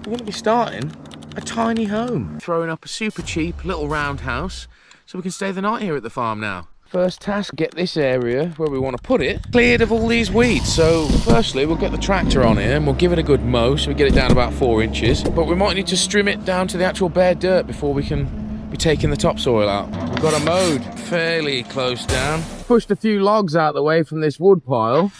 we're going to be starting a tiny home. Throwing up a super cheap little roundhouse so we can stay the night here at the farm now. First task, get this area where we want to put it cleared of all these weeds. So firstly, we'll get the tractor on here and we'll give it a good mow so we get it down about 4 inches. But we might need to trim it down to the actual bare dirt before we can be taking the topsoil out. We've got a mowed fairly close down. Pushed a few logs out the way from this wood pile.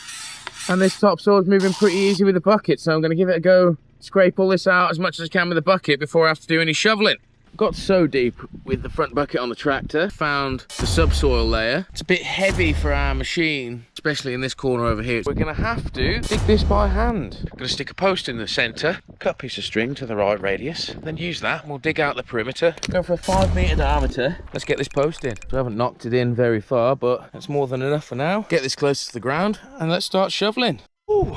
And this topsoil's moving pretty easy with the bucket. So I'm going to give it a go, scrape all this out as much as I can with the bucket before I have to do any shoveling. Got so deep with the front bucket on the tractor, found the subsoil layer. It's a bit heavy for our machine, especially in this corner over here. We're gonna have to dig this by hand. I'm gonna stick a post in the center, cut a piece of string to the right radius, then use that and we'll dig out the perimeter. Go for a 5 meter diameter. Let's get this post in. So I haven't knocked it in very far, but that's more than enough for now. Get this close to the ground and let's start shoveling. Ooh.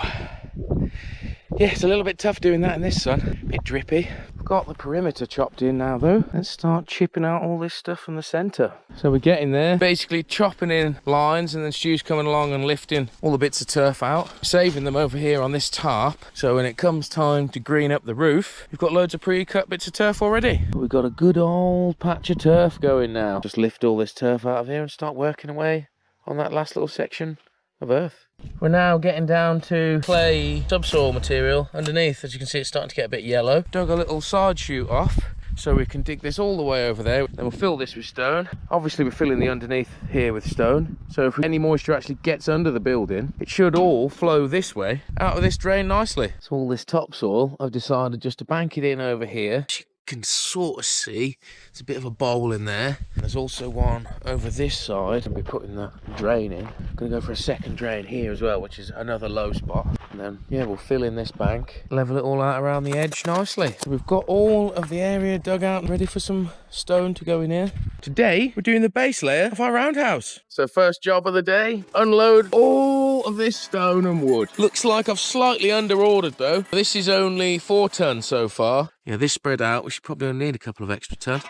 Yeah, it's a little bit tough doing that in this sun. A bit drippy. I've got the perimeter chopped in now though. Let's start chipping out all this stuff from the centre. So we're getting there, basically chopping in lines, and then Stu's coming along and lifting all the bits of turf out, saving them over here on this tarp. So when it comes time to green up the roof, we've got loads of pre-cut bits of turf already. We've got a good old patch of turf going now. Just lift all this turf out of here and start working away on that last little section of earth. We're now getting down to clay subsoil material underneath. As you can see, it's starting to get a bit yellow. Dug a little side chute off so we can dig this all the way over there. Then we'll fill this with stone. Obviously we're filling the underneath here with stone, so if any moisture actually gets under the building, it should all flow this way out of this drain nicely. So all this topsoil, I've decided just to bank it in over here. Can sort of see there's a bit of a bowl in there. There's also one over this side. I'll be putting the drain in. I'm gonna go for a second drain here as well, which is another low spot. And then yeah, we'll fill in this bank, level it all out around the edge nicely. So we've got all of the area dug out and ready for some stone to go in here. Today we're doing the base layer of our roundhouse. So first job of the day, unload all of this stone and wood. Looks like I've slightly under ordered though. This is only 4 tons so far. Yeah, this spread out, we should probably only need a couple of extra tons.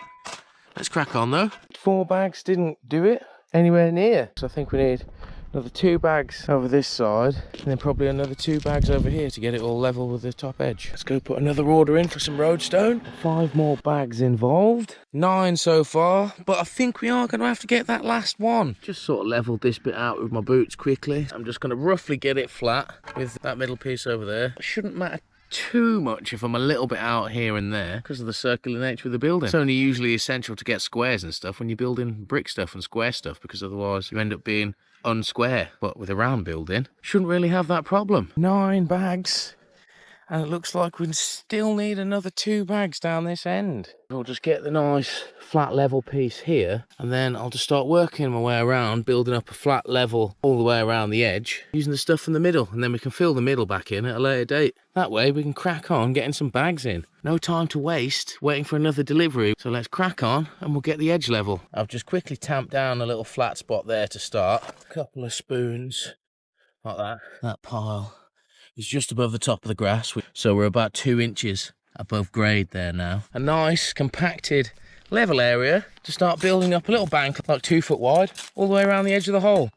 Let's crack on though. 4 bags didn't do it anywhere near. So I think we need another 2 bags over this side, and then probably another 2 bags over here to get it all level with the top edge. Let's go put another order in for some road stone. 5 more bags involved. 9 so far, but I think we are going to have to get that last one. Just sort of leveled this bit out with my boots quickly. I'm just going to roughly get it flat with that middle piece over there. It shouldn't matter too much if I'm a little bit out here and there because of the circular nature of the building. It's only usually essential to get squares and stuff when you're building brick stuff and square stuff, because otherwise you end up being unsquare. But with a round building, shouldn't really have that problem. 9 bags, and it looks like we still need another 2 bags down this end. We'll just get the nice flat level piece here, and then I'll just start working my way around, building up a flat level all the way around the edge, using the stuff from the middle, and then we can fill the middle back in at a later date. That way we can crack on getting some bags in. No time to waste waiting for another delivery, so let's crack on and we'll get the edge level. I've just quickly tamped down a little flat spot there to start. A couple of spoons like that. That pile is just above the top of the grass, so we're about 2 inches above grade there now. A nice compacted level area to start building up a little bank like 2 foot wide all the way around the edge of the hole.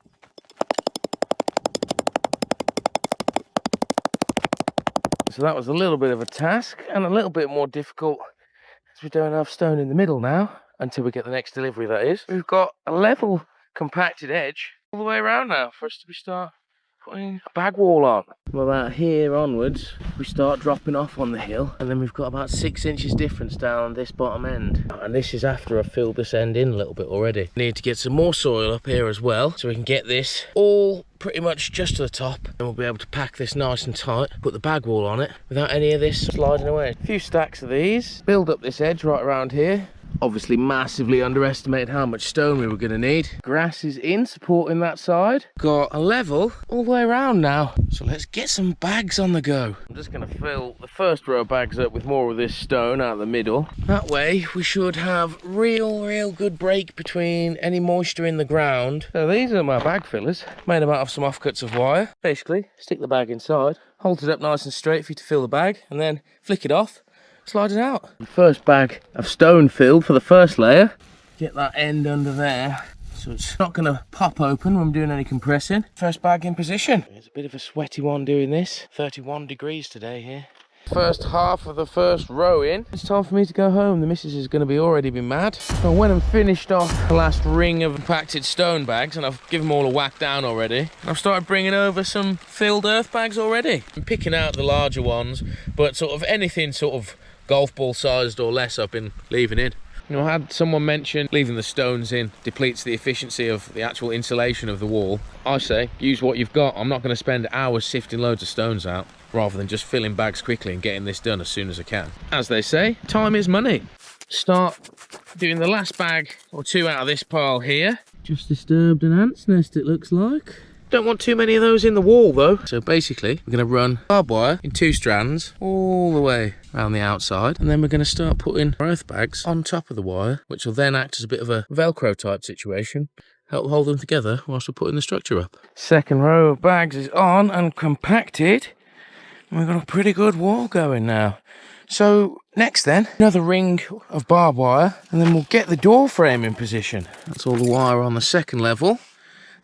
So that was a little bit of a task and a little bit more difficult as we don't have stone in the middle now, until we get the next delivery, that is. We've got a level compacted edge all the way around now for us to start putting a bag wall on. From about here onwards, we start dropping off on the hill, and then we've got about 6 inches difference down this bottom end. And this is after I've filled this end in a little bit already. Need to get some more soil up here as well, so we can get this all pretty much just to the top, and we'll be able to pack this nice and tight, put the bag wall on it without any of this sliding away. A few stacks of these, build up this edge right around here. Obviously massively underestimated how much stone we were going to need. Grass is in, supporting that side. Got a level all the way around now. So let's get some bags on the go. I'm just going to fill the first row of bags up with more of this stone out of the middle. That way we should have real good break between any moisture in the ground. So these are my bag fillers, made them out of some offcuts of wire. Basically, stick the bag inside, hold it up nice and straight for you to fill the bag, and then flick it off. Slide it out. The first bag of stone filled for the first layer. Get that end under there so it's not going to pop open when I'm doing any compressing. First bag in position. It's a bit of a sweaty one doing this. 31 degrees today here First half of the first row in. It's time for me to go home. The missus is going to be already be mad. I went and finished off the last ring of compacted stone bags, and I've given them all a whack down already. I've started bringing over some filled earth bags already. I'm picking out the larger ones, but sort of anything sort of golf ball sized or less I've been leaving in. You know, I had someone mention leaving the stones in depletes the efficiency of the actual insulation of the wall. I say use what you've got. I'm not going to spend hours sifting loads of stones out rather than just filling bags quickly and getting this done as soon as I can. As they say, time is money. Start doing the last bag or two out of this pile here. Just disturbed an ant's nest, it looks like. Don't want too many of those in the wall though. So basically we're going to run barbed wire in 2 strands all the way around the outside, and then we're going to start putting earth bags on top of the wire, which will then act as a bit of a Velcro type situation, help hold them together whilst we're putting the structure up. Second row of bags is on and compacted. We've got a pretty good wall going now. So next then, another ring of barbed wire, and then we'll get the door frame in position. That's all the wire on the second level.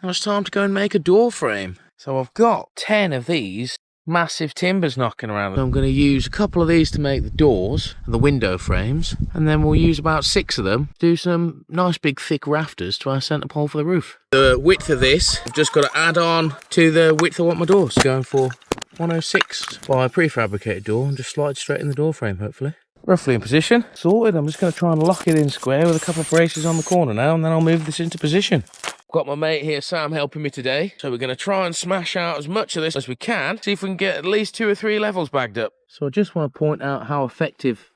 Now it's time to go and make a door frame. So I've got 10 of these massive timbers knocking around. So I'm going to use a couple of these to make the doors and the window frames, and then we'll use about 6 of them to do some nice big thick rafters to our centre pole for the roof. The width of this, I've just got to add on to the width I want my doors. Going for 106 by a prefabricated door and just slide straight in the door frame, hopefully. Roughly in position. Sorted. I'm just going to try and lock it in square with a couple of braces on the corner now, and then I'll move this into position. Got my mate here, Sam, helping me today. So we're going to try and smash out as much of this as we can. See if we can get at least 2 or 3 levels bagged up. So I just want to point out how effective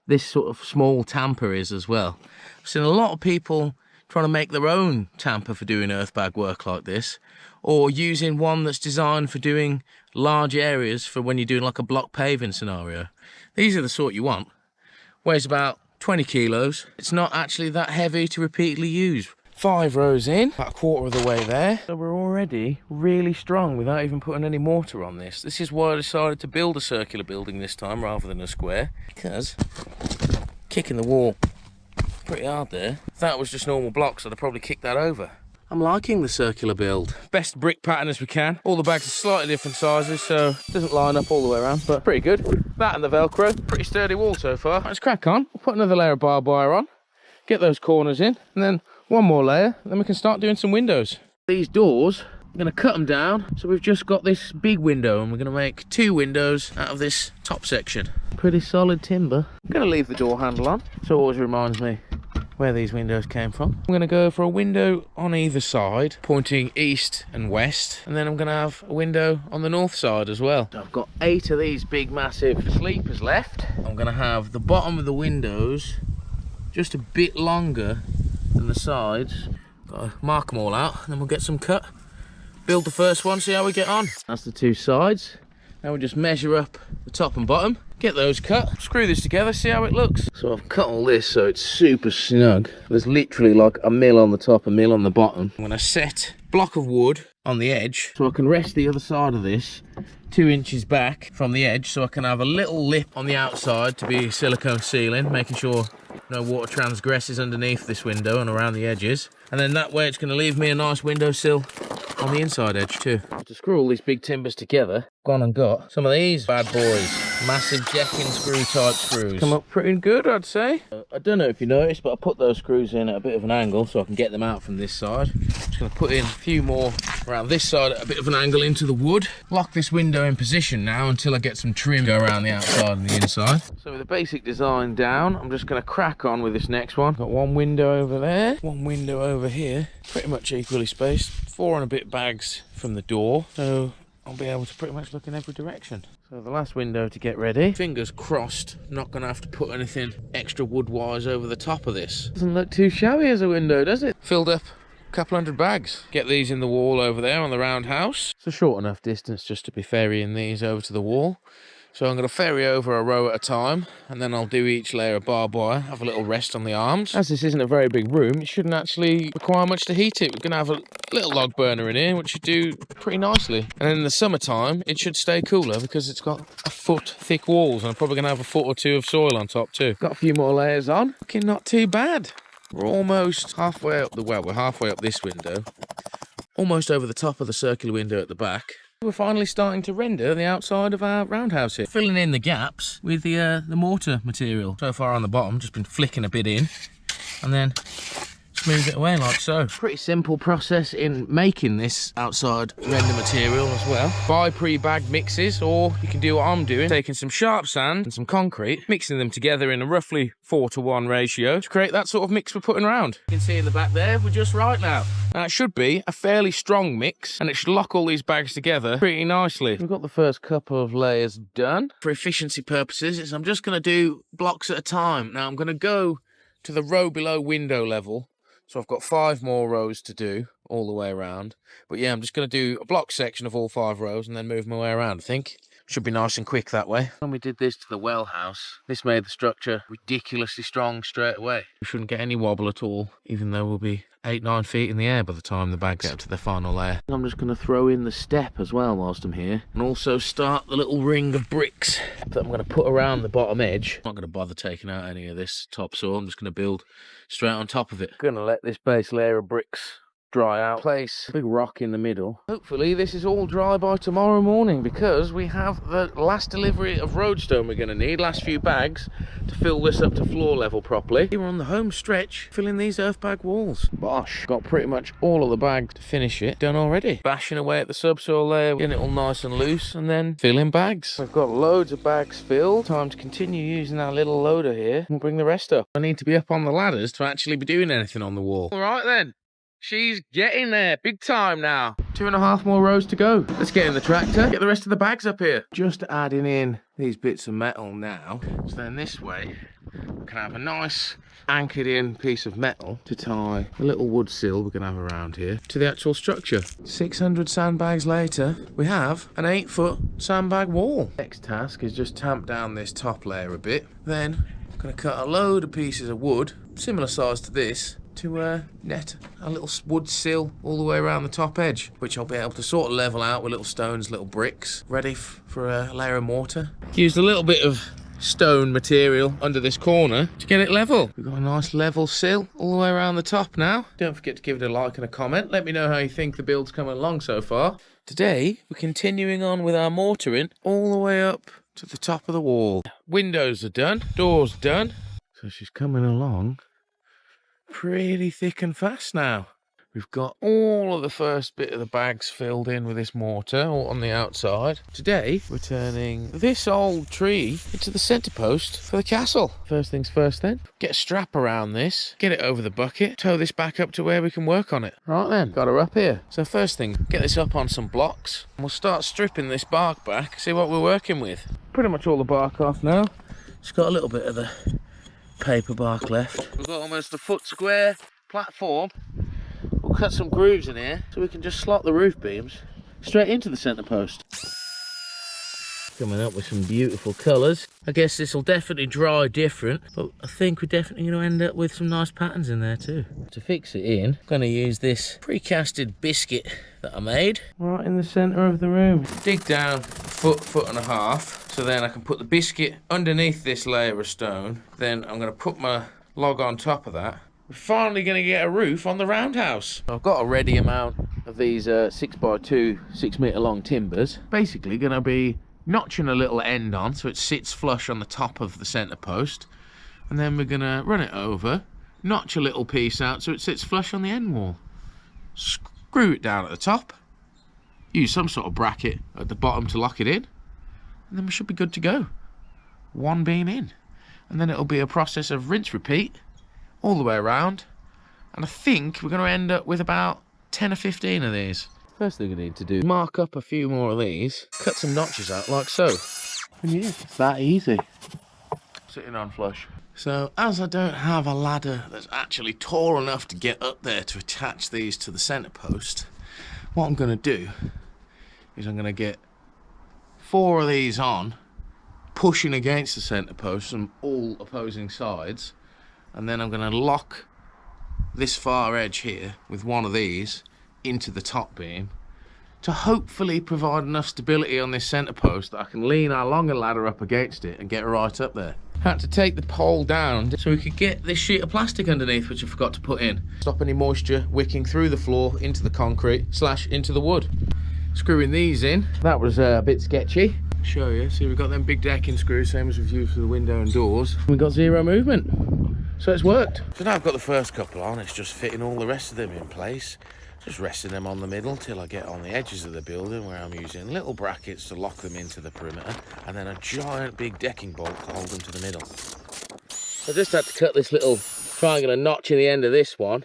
this sort of small tamper is as well. I've seen a lot of people trying to make their own tamper for doing earth bag work like this, or using one that's designed for doing large areas for when you're doing like a block paving scenario. These are the sort you want. Weighs about 20 kilos. It's not actually that heavy to repeatedly use. 5 rows in, about a quarter of the way there. So we're already really strong without even putting any mortar on this. This is why I decided to build a circular building this time rather than a square, because kicking the wall pretty hard there. If that was just normal blocks, I'd have probably kicked that over. I'm liking the circular build. Best brick pattern as we can. All the bags are slightly different sizes, so it doesn't line up all the way around, but pretty good. That and the Velcro, pretty sturdy wall so far. Let's crack on. We'll put another layer of barbed wire on, get those corners in, and then one more layer, then we can start doing some windows. These doors, I'm going to cut them down, so we've just got this big window, and we're going to make 2 windows out of this top section. Pretty solid timber. I'm going to leave the door handle on, so it always reminds me where these windows came from. I'm going to go for a window on either side, pointing east and west, and then I'm going to have a window on the north side as well. So I've got 8 of these big massive sleepers left. I'm going to have the bottom of the windows just a bit longer than the sides. Got to mark them all out, and then we'll get some cut. Build the first one, see how we get on. That's the 2 sides. Now we'll just measure up the top and bottom, get those cut, screw this together, see how it looks. So I've cut all this so it's super snug. There's literally like a mil on the top, a mil on the bottom. I'm going to set a block of wood on the edge so I can rest the other side of this 2 inches back from the edge, so I can have a little lip on the outside to be silicone sealing, making sure no water transgresses underneath this window and around the edges. And then that way it's going to leave me a nice windowsill on the inside edge too. To screw all these big timbers together, gone and got some of these bad boys. Massive jacking screw type screws. Come up pretty good, I'd say. I don't know if you noticed, but I put those screws in at a bit of an angle so I can get them out from this side. Just going to put in a few more around this side at a bit of an angle into the wood. Lock this window in position now until I get some trim go around the outside and the inside. So with the basic design down, I'm just going to crack on with this next one. Got one window over there, one window over here, pretty much equally spaced. 4 and a bit bags from the door, so I'll be able to pretty much look in every direction. So the last window to get ready. Fingers crossed, not going to have to put anything extra wood-wise over the top of this. Doesn't look too shabby as a window, does it? Filled up a couple hundred bags. Get these in the wall over there on the roundhouse. It's a short enough distance just to be ferrying these over to the wall. So I'm going to ferry over a row at a time, and then I'll do each layer of barbed wire, have a little rest on the arms. As this isn't a very big room, it shouldn't actually require much to heat it. We're going to have a little log burner in here, which should do pretty nicely. And in the summertime, it should stay cooler because it's got a foot thick walls, and I'm probably going to have a foot or 2 of soil on top too. Got a few more layers on. Looking not too bad. We're almost halfway up the well, we're halfway up this window. Almost over the top of the circular window at the back. We're finally starting to render the outside of our roundhouse here. Filling in the gaps with the mortar material. So far on the bottom, just been flicking a bit in and then smooth it away like so. Pretty simple process in making this outside render material as well. Buy pre-bagged mixes, or you can do what I'm doing, taking some sharp sand and some concrete, mixing them together in a roughly 4:1 ratio to create that sort of mix we're putting around. You can see in the back there, we're just right now. Now it should be a fairly strong mix and it should lock all these bags together pretty nicely. We've got the first couple of layers done. For efficiency purposes, I'm just going to do blocks at a time. Now I'm going to go to the row below window level. So I've got 5 more rows to do all the way around. But yeah, I'm just going to do a block section of all 5 rows and then move my way around, I think. Should be nice and quick that way. When we did this to the well house, this made the structure ridiculously strong straight away. We shouldn't get any wobble at all, even though we'll be 8-9 feet in the air by the time the bags get up to the final layer. I'm just going to throw in the step as well whilst I'm here, and also start the little ring of bricks that I'm going to put around the bottom edge. I'm not going to bother taking out any of this topsoil. I'm just going to build straight on top of it. I'm going to let this base layer of bricks dry out. Place a big rock in the middle. Hopefully this is all dry by tomorrow morning, because we have the last delivery of roadstone we're going to need, last few bags to fill this up to floor level properly. We're on the home stretch filling these earth bag walls. Bosh, got pretty much all of the bags to finish it done already. Bashing away at the subsoil layer, getting it all nice and loose, and then filling bags. We've got loads of bags filled. Time to continue using our little loader here. We'll bring the rest up. I need to be up on the ladders to actually be doing anything on the wall. All right then. She's getting there, big time now. 2.5 more rows to go. Let's get in the tractor, get the rest of the bags up here. Just adding in these bits of metal now. So then this way, we can have a nice anchored in piece of metal to tie a little wood sill we're gonna have around here to the actual structure. 600 sandbags later, we have an 8-foot sandbag wall. Next task is just tamp down this top layer a bit. Then I'm gonna cut a load of pieces of wood, similar size to this, to net a little wood sill all the way around the top edge, which I'll be able to sort of level out with little stones, little bricks, ready for a layer of mortar. Used a little bit of stone material under this corner to get it level. We've got a nice level sill all the way around the top now. Don't forget to give it a like and a comment. Let me know how you think the build's coming along so far. Today, we're continuing on with our mortaring all the way up to the top of the wall. Windows are done, doors done. So she's coming along pretty thick and fast now. We've got all of the first bit of the bags filled in with this mortar all on the outside. Today we're turning this old tree into the centre post for the castle. First things first then, get a strap around this, get it over the bucket, tow this back up to where we can work on it. Right then, got her up here. So first thing, get this up on some blocks and we'll start stripping this bark back, see what we're working with. Pretty much all the bark off now. Just got a little bit of the paper bark left. We've got almost a foot square platform. We'll cut some grooves in here so we can just slot the roof beams straight into the centre post. Coming up with some beautiful colours. I guess this will definitely dry different, but I think we're definitely going to end up with some nice patterns in there too. To fix it in, I'm going to use this pre-casted biscuit that I made right in the centre of the room. Dig down a foot and a half. So then I can put the biscuit underneath this layer of stone. Then I'm going to put my log on top of that. We're finally going to get a roof on the roundhouse. I've got a ready amount of these 6x2, 6 metre long timbers. Basically going to be notching a little end on so it sits flush on the top of the centre post. And then we're going to run it over, notch a little piece out so it sits flush on the end wall. Screw it down at the top. Use some sort of bracket at the bottom to lock it in. And then we should be good to go. One beam in. And then it'll be a process of rinse repeat all the way around. And I think we're going to end up with about 10 or 15 of these. First thing we need to do is mark up a few more of these, cut some notches out like so. And yeah, it's that easy. Sitting on flush. So as I don't have a ladder that's actually tall enough to get up there to attach these to the centre post, what I'm going to do is I'm going to get 4 of these on, pushing against the centre post from all opposing sides, and then I'm going to lock this far edge here with one of these into the top beam to hopefully provide enough stability on this centre post that I can lean our longer ladder up against it and get right up there. Had to take the pole down so we could get this sheet of plastic underneath, which I forgot to put in. Stop any moisture wicking through the floor into the concrete / into the wood. screwing these in. That was a bit sketchy. Show you. See, we've got them big decking screws, same as we've used for the window and doors. We've got zero movement, so it's worked. So now I've got the first couple on, it's just fitting all the rest of them in place. Just resting them on the middle till I get on the edges of the building, where I'm using little brackets to lock them into the perimeter, and then a giant big decking bolt to hold them to the middle. I just had to cut this little triangular notch in the end of this one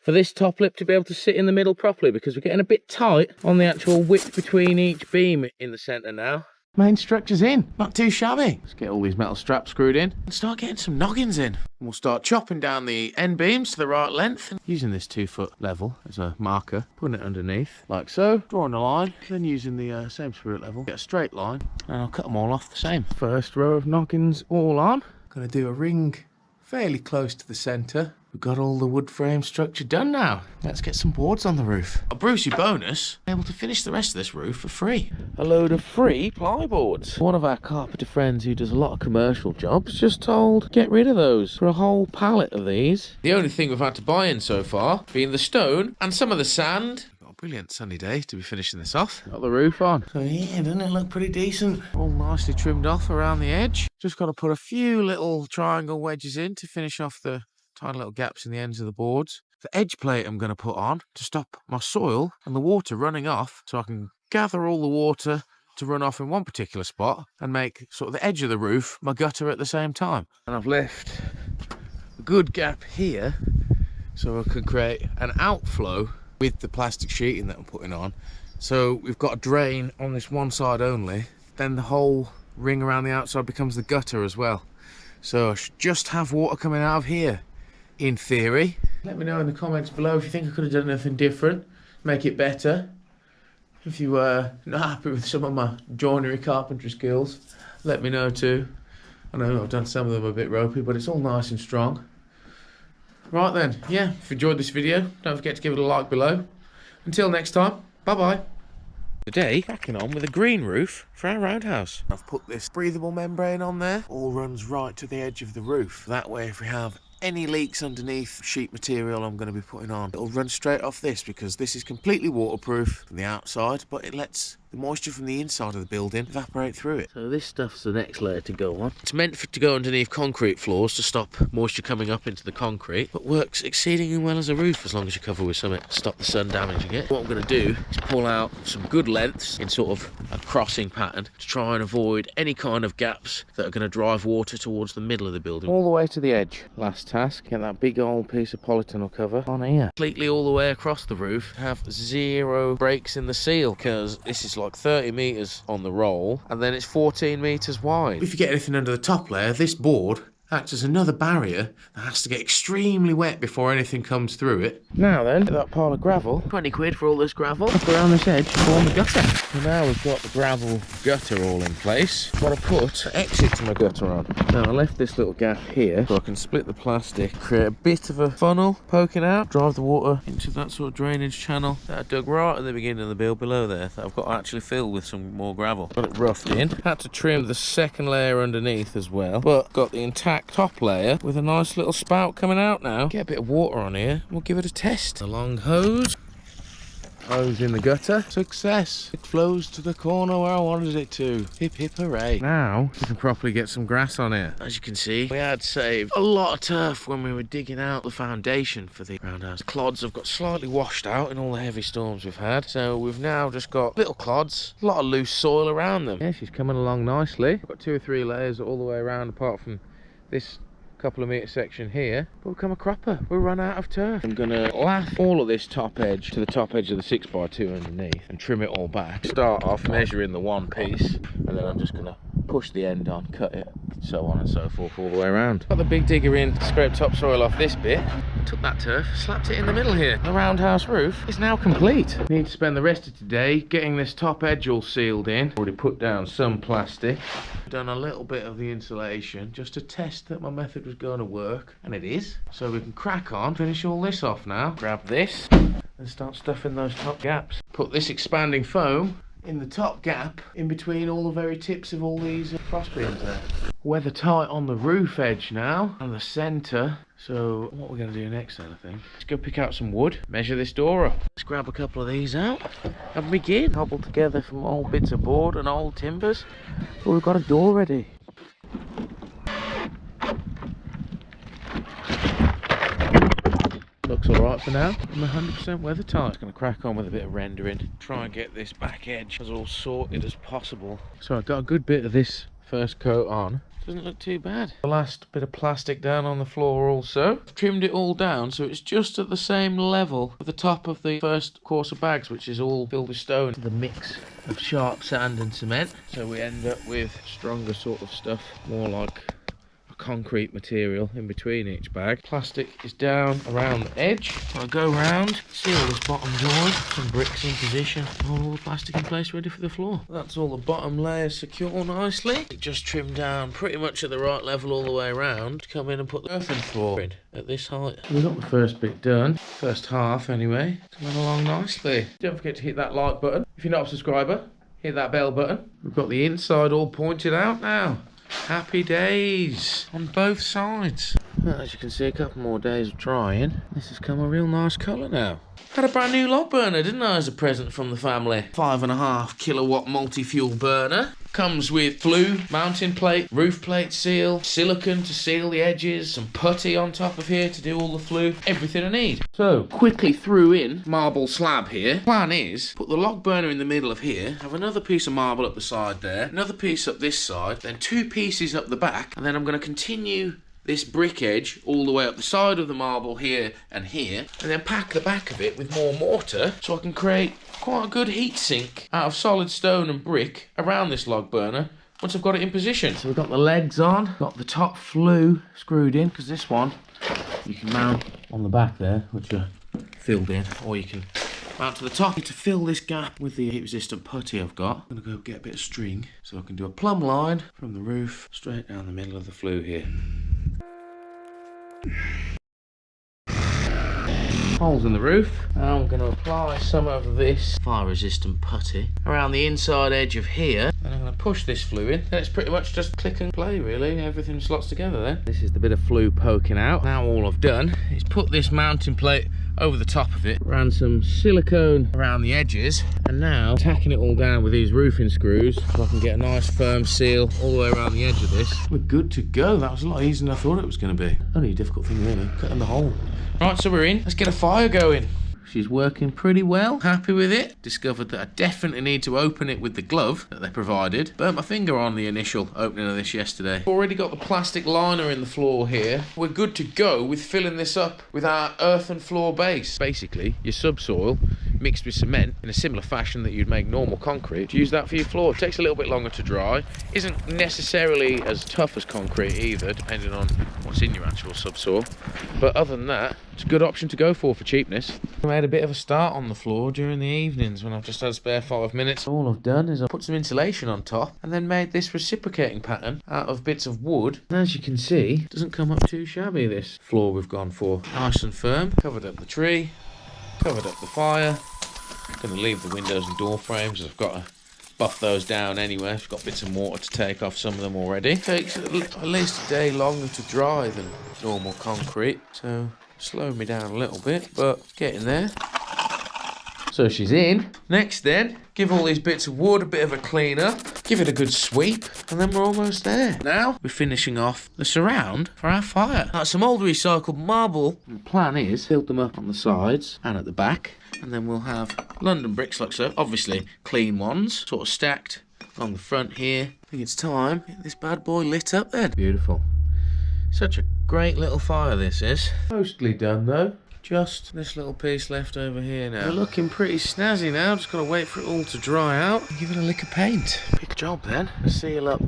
for this top lip to be able to sit in the middle properly, because we're getting a bit tight on the actual width between each beam in the centre now. Main structure's in, not too shabby. Let's get all these metal straps screwed in and start getting some noggins in. And we'll start chopping down the end beams to the right length and using this 2-foot level as a marker, putting it underneath like so, drawing a line, then using the same spirit level, get a straight line, and I'll cut them all off the same. First row of noggins all on. Gonna do a ring fairly close to the centre. We've got all the wood frame structure done now. Let's get some boards on the roof. A Brucey bonus, able to finish the rest of this roof for free. A load of free plyboards. One of our carpenter friends who does a lot of commercial jobs just told, get rid of those for a whole pallet of these. The only thing we've had to buy in so far being the stone and some of the sand. Got a brilliant sunny day to be finishing this off. Got the roof on. So yeah, doesn't it look pretty decent? All nicely trimmed off around the edge. Just got to put a few little triangle wedges in to finish off the tiny little gaps in the ends of the boards. The edge plate I'm going to put on to stop my soil and the water running off, so I can gather all the water to run off in one particular spot and make sort of the edge of the roof my gutter at the same time. And I've left a good gap here so I can create an outflow with the plastic sheeting that I'm putting on. So we've got a drain on this one side only, then the whole ring around the outside becomes the gutter as well. So I should just have water coming out of here, in theory. Let me know in the comments below if you think I could have done anything different, make it better. If you were not happy with some of my joinery carpentry skills, let me know too. I know I've done some of them a bit ropey, but it's all nice and strong. Right then, yeah, if you enjoyed this video, don't forget to give it a like below. Until next time, bye bye. Today, cracking on with a green roof for our roundhouse. I've put this breathable membrane on there, all runs right to the edge of the roof. That way, if we have any leaks underneath sheet material I'm going to be putting on, it'll run straight off this, because this is completely waterproof from the outside, but it lets the moisture from the inside of the building evaporate through it. So this stuff's the next layer to go on. It's meant to go underneath concrete floors to stop moisture coming up into the concrete, but works exceedingly well as a roof as long as you cover with something to stop the sun damaging it. What I'm going to do is pull out some good lengths in sort of a crossing pattern to try and avoid any kind of gaps that are going to drive water towards the middle of the building. All the way to the edge. Last task, get that big old piece of polytunnel cover on here. Completely all the way across the roof, have 0 breaks in the seal, because this is like 30 meters on the roll and then it's 14 meters wide. If you get anything under the top layer, this board acts as another barrier that has to get extremely wet before anything comes through it. Now then, that pile of gravel, 20 quid for all this gravel, up around this edge to form the gutter. So now we've got the gravel gutter all in place. Got to put an exit to my gutter on. Now I left this little gap here so I can split the plastic, create a bit of a funnel poking out, drive the water into that sort of drainage channel that I dug right at the beginning of the build below there, that I've got to actually fill with some more gravel. Got it roughed in. Had to trim the second layer underneath as well, but got the entire top layer with a nice little spout coming out now. Get a bit of water on here, we'll give it a test. A long hose in the gutter. Success! It flows to the corner where I wanted it to. Hip hip hooray. Now we can properly get some grass on here. As you can see, we had saved a lot of turf when we were digging out the foundation for the roundhouse. Clods have got slightly washed out in all the heavy storms we've had, so we've now just got little clods, a lot of loose soil around them. Yeah, she's coming along nicely. I've got 2 or 3 layers all the way around apart from this couple of metre section here, but we'll come a cropper. We'll run out of turf. I'm gonna lath all of this top edge to the top edge of the 6x2 underneath and trim it all back. Start off measuring the one piece, and then I'm just gonna push the end on, cut it, so on and so forth all the way around. Got the big digger in, scraped topsoil off this bit, took that turf, slapped it in the middle here. The roundhouse roof is now complete. Need to spend the rest of today getting this top edge all sealed in. Already put down some plastic. Done a little bit of the insulation just to test that my method was going to work, and it is. So we can crack on, finish all this off now. Grab this and start stuffing those top gaps. Put this expanding foam in the top gap in between all the very tips of all these cross beams there. Weather tight on the roof edge now and the centre. So what we're going to do next then, I think, let's go pick out some wood, measure this door up. Let's grab a couple of these out and begin. Cobbled together from old bits of board and old timbers. But we've got a door ready. Looks alright for now. I'm 100% weather tight. Just going to crack on with a bit of rendering. Try and get this back edge as all sorted as possible. So I got a good bit of this first coat on. Doesn't look too bad. The last bit of plastic down on the floor also. I've trimmed it all down so it's just at the same level of the top of the first course of bags, which is all filled with stone. The mix of sharp sand and cement. So we end up with stronger sort of stuff, more like concrete material in between each bag. Plastic is down around the edge. So I go round, seal this bottom joint, some bricks in position, all the plastic in place ready for the floor. That's all the bottom layer secure nicely. Just trimmed down pretty much at the right level all the way around to come in and put the earthen floor in at this height. We got the first bit done, first half anyway. Coming along nicely. Don't forget to hit that like button. If you're not a subscriber, hit that bell button. We've got the inside all pointed out now. Happy days on both sides. Well, as you can see, a couple more days of drying. This has come a real nice colour now. Had a brand new log burner, didn't I, as a present from the family? 5.5 kilowatt multi-fuel burner. Comes with flue, mounting plate, roof plate seal, silicone to seal the edges, some putty on top of here to do all the flue, everything I need. So, quickly threw in marble slab here. Plan is, put the log burner in the middle of here, have another piece of marble up the side there, another piece up this side, then 2 pieces up the back, and then I'm going to continue this brick edge all the way up the side of the marble here, and then pack the back of it with more mortar so I can create quite a good heat sink out of solid stone and brick around this log burner once I've got it in position. So we've got the legs on, got the top flue screwed in, because this one you can mount on the back there, which are filled in, or you can mount to the top. To fill this gap with the heat resistant putty I've got, I'm going to go get a bit of string so I can do a plumb line from the roof straight down the middle of the flue here. Holes in the roof. Now I'm going to apply some of this fire resistant putty around the inside edge of here, and I'm going to push this flue in. Then it's pretty much just click and play really, everything slots together then. This is the bit of flue poking out. Now all I've done is put this mounting plate over the top of it, ran some silicone around the edges, and now tacking it all down with these roofing screws so I can get a nice firm seal all the way around the edge of this. We're good to go. That was a lot easier than I thought it was going to be. Only a difficult thing really, cutting the hole. Right, so we're in. Let's get a fire going. She's working pretty well. Happy with it. Discovered that I definitely need to open it with the glove that they provided. Burnt my finger on the initial opening of this yesterday. Already got the plastic liner in the floor here. We're good to go with filling this up with our earthen floor base. Basically, your subsoil mixed with cement in a similar fashion that you'd make normal concrete. Use that for your floor. It takes a little bit longer to dry. Isn't necessarily as tough as concrete either, depending on what's in your actual subsoil. But other than that, it's a good option to go for cheapness. I made a bit of a start on the floor during the evenings when I've just had a spare 5 minutes. All I've done is I've put some insulation on top and then made this reciprocating pattern out of bits of wood. And as you can see, it doesn't come up too shabby, this floor we've gone for. Nice and firm. Covered up the tree, covered up the fire. Going to leave the windows and door frames as I've got to buff those down anyway. I've got bits of mortar to take off some of them already. It takes at least a day longer to dry than normal concrete, so slowed me down a little bit, but getting there. So she's in. Next then, give all these bits of wood a bit of a clean up, give it a good sweep, and then we're almost there. Now we're finishing off the surround for our fire. Now some old recycled marble. The plan is build them up on the sides and at the back, and then we'll have London bricks like so, obviously clean ones, sort of stacked along the front here. I think it's time to get this bad boy lit up then. Beautiful. Such a great little fire this is. Mostly done though. Just this little piece left over here now. We're looking pretty snazzy now. Just got to wait for it all to dry out and give it a lick of paint. Big job then. Seal up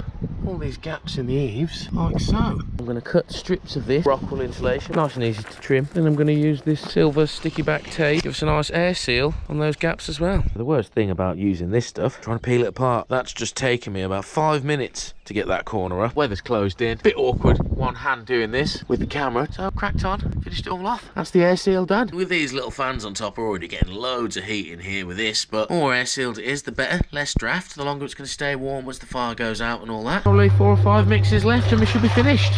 all these gaps in the eaves like so. I'm going to cut strips of this rockwool insulation, nice and easy to trim. Then I'm going to use this silver sticky back tape, give us a nice air seal on those gaps as well. The worst thing about using this stuff, trying to peel it apart, that's just taken me about 5 minutes to get that corner up. Weather's closed in. Bit awkward, one hand doing this with the camera. So cracked on, finished it all off. That's the air seal done. With these little fans on top, we're already getting loads of heat in here with this, but the more air sealed it is, the better. Less draft, the longer it's going to stay warm once the fire goes out and all that. Probably 4 or 5 mixes left and we should be finished.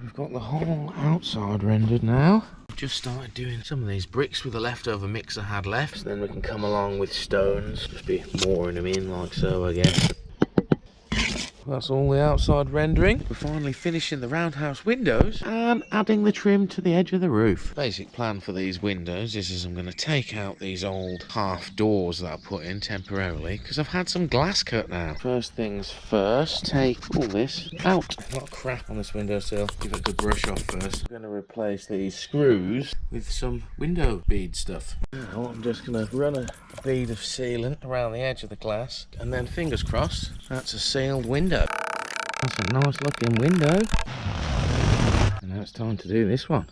We've got the whole outside rendered now. Just started doing some of these bricks with the leftover mix I had left. So then we can come along with stones, just be mooring them in like so, I guess. That's all the outside rendering. We're finally finishing the roundhouse windows and adding the trim to the edge of the roof. Basic plan for these windows is I'm going to take out these old half doors that I put in temporarily because I've had some glass cut now. First things first, take all this out. A lot of crap on this windowsill. Give it a good brush off first. I'm going to replace these screws with some window bead stuff. Now I'm just going to run a bead of sealant around the edge of the glass and then fingers crossed that's a sealed window. That's a nice looking window. And now it's time to do this one.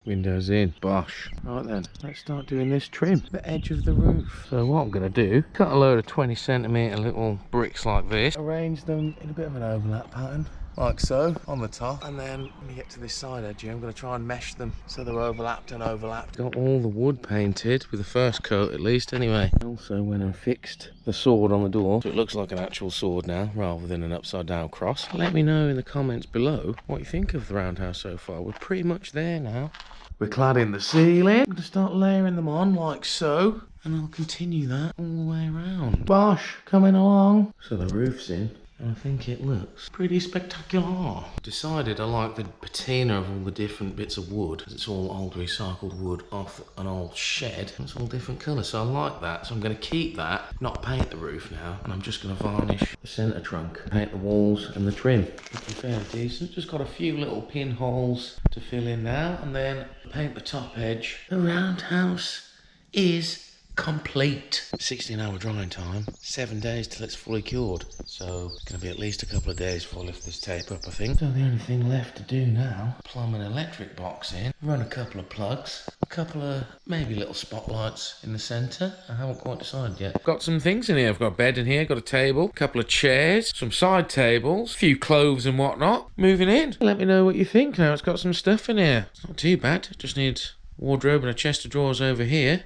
Windows in, bosh. Right then, let's start doing this trim, the edge of the roof. So what I'm going to do, cut a load of 20cm little bricks like this, arrange them in a bit of an overlap pattern, like so, on the top, and then when we get to this side edge here, I'm going to try and mesh them so they're overlapped and overlapped. Got all the wood painted, with the first coat at least anyway. Also went and fixed the sword on the door, so it looks like an actual sword now, rather than an upside down cross. Let me know in the comments below what you think of the roundhouse so far. We're pretty much there now. We're cladding the ceiling. I'm going to start layering them on like so, and I'll continue that all the way around. Bosh, coming along. So the roof's in. I think it looks pretty spectacular. Decided I like the patina of all the different bits of wood. It's all old recycled wood off an old shed. It's all different colours, so I like that. So I'm going to keep that, not paint the roof now. And I'm just going to varnish the centre trunk, paint the walls and the trim. Looking fairly decent. Just got a few little pinholes to fill in now. And then paint the top edge. The roundhouse is complete. 16-hour drying time, 7 days till it's fully cured. So it's going to be at least a couple of days before I lift this tape up, I think. So the only thing left to do now, plumb an electric box in, run a couple of plugs, a couple of maybe little spotlights in the centre. I haven't quite decided yet. Got some things in here. I've got a bed in here, got a table, a couple of chairs, some side tables, a few clothes and whatnot. Moving in. Let me know what you think now. It's got some stuff in here. It's not too bad. Just needs a wardrobe and a chest of drawers over here,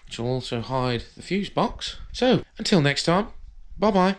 which will also hide the fuse box. So, until next time, bye-bye.